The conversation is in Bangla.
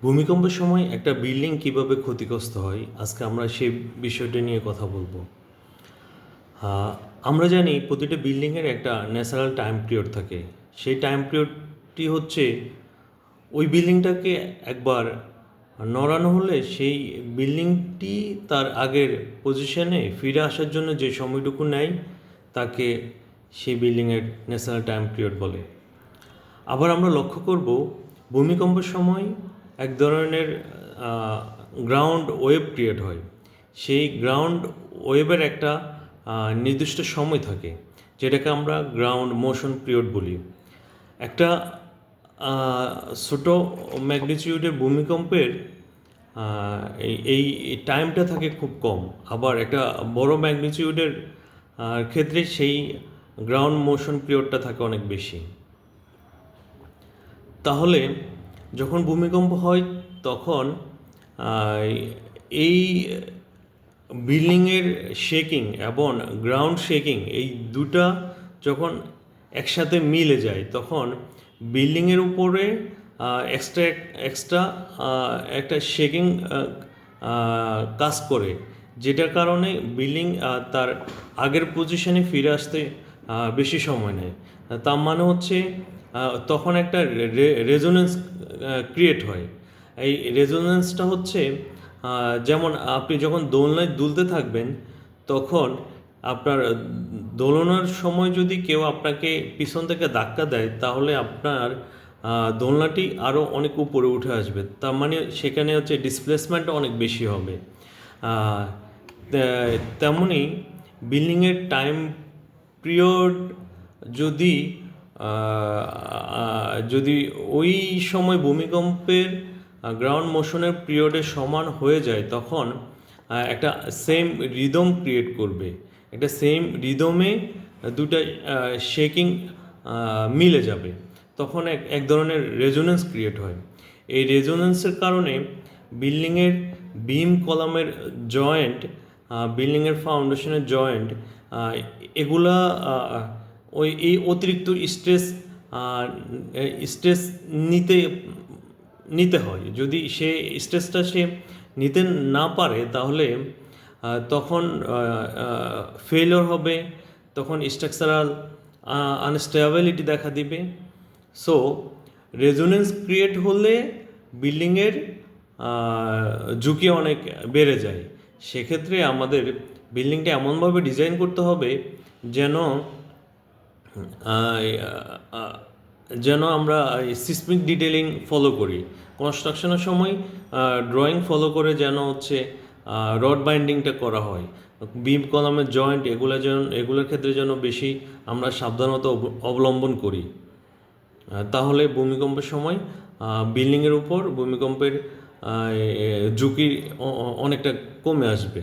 ভূমিকম্পের সময় একটা বিল্ডিং কিভাবে ক্ষতিগ্রস্ত হয় আজকে আমরা সেই বিষয়টা নিয়ে কথা বলবো। আমরা জানি প্রতিটা বিল্ডিংয়ের একটা ন্যাচারাল টাইম পিরিয়ড থাকে। সেই টাইম পিরিয়ডটি হচ্ছে ওই বিল্ডিংটাকে একবার নড়ানো হলে সেই বিল্ডিংটি তার আগের পজিশনে ফিরে আসার জন্য যে সময়টুকু নেয় তাকে সেই বিল্ডিংয়ের ন্যাচারাল টাইম পিরিয়ড বলে। আবার আমরা লক্ষ্য করব ভূমিকম্পের সময় এক ধরনের গ্রাউন্ড ওয়েভ ক্রিয়েট হয়। সেই গ্রাউন্ড ওয়েভের একটা নির্দিষ্ট সময় থাকে, যেটাকে আমরা গ্রাউন্ড মোশন পিরিয়ড বলি। একটা ছোটো ম্যাগনিটিউডের ভূমিকম্পের এই টাইমটা থাকে খুব কম, আবার একটা বড় ম্যাগনিটিউডের ক্ষেত্রে সেই গ্রাউন্ড মোশন পিরিয়ডটা থাকে অনেক বেশি। তাহলে যখন ভূমিকম্প হয় তখন এই বিল্ডিংয়ের শেকিং এবং গ্রাউন্ড শেকিং এই দুটা যখন একসাথে মিলে যায় তখন বিল্ডিংয়ের উপরে এক্সট্রা একটা শেকিং কাজ করে, যেটার কারণে বিল্ডিং তার আগের পজিশনে ফিরে আসতে বেশি সময় নেয়। তার মানে হচ্ছে তখন একটা রেজোনেন্স ক্রিয়েট হয়। এই রেজোনেন্সটা হচ্ছে যেমন আপনি যখন দোলনায় দুলতে থাকবেন তখন আপনার দোলনার সময় যদি কেউ আপনাকে পিছন থেকে ধাক্কা দেয় তাহলে আপনার দোলনাটি আরও অনেক উপরে উঠে আসবে। তার মানে সেখানে হচ্ছে ডিসপ্লেসমেন্টটা অনেক বেশি হবে। তেমনি বিল্ডিংয়ের টাইম পিরিয়ড যদি যদি ওই সময় ভূমিকম্পের গ্রাউন্ড মোশনের পিরিয়ডের সমান হয়ে যায় তখন একটা সেম রিদম ক্রিয়েট করবে। একটা সেম রিদমে দুটা শেকিং মিলে যাবে, তখন এক ধরনের রেজোনেন্স ক্রিয়েট হয়। এই রেজোনেন্সের কারণে বিল্ডিংয়ের বিম কলামের জয়েন্ট, বিল্ডিংয়ের ফাউন্ডেশনের জয়েন্ট, এগুলা এই অতিরিক্ত স্ট্রেস নিতে হয়। যদি সে স্ট্রেসটা সে নিতে না পারে তাহলে তখন ফেলিওর হবে, তখন স্ট্রাকচারাল আনস্টেবিলিটি দেখা দিবে। সো রেজোনেন্স ক্রিয়েট হলে বিল্ডিংয়ের ঝুঁকি অনেক বেড়ে যায়। সেক্ষেত্রে আমাদের বিল্ডিংটা এমনভাবে ডিজাইন করতে হবে যেন আমরা সিসমিক ডিটেলিং ফলো করি। কনস্ট্রাকশনের সময় ড্রয়িং ফলো করে যেন হচ্ছে রড বাইন্ডিংটা করা হয়। বিম কলামের জয়েন্ট এগুলোর ক্ষেত্রে যেন বেশি আমরা সাবধানতা অবলম্বন করি। তাহলে ভূমিকম্পের সময় বিল্ডিংয়ের উপর ভূমিকম্পের ঝুঁকি অনেকটা কমে আসবে।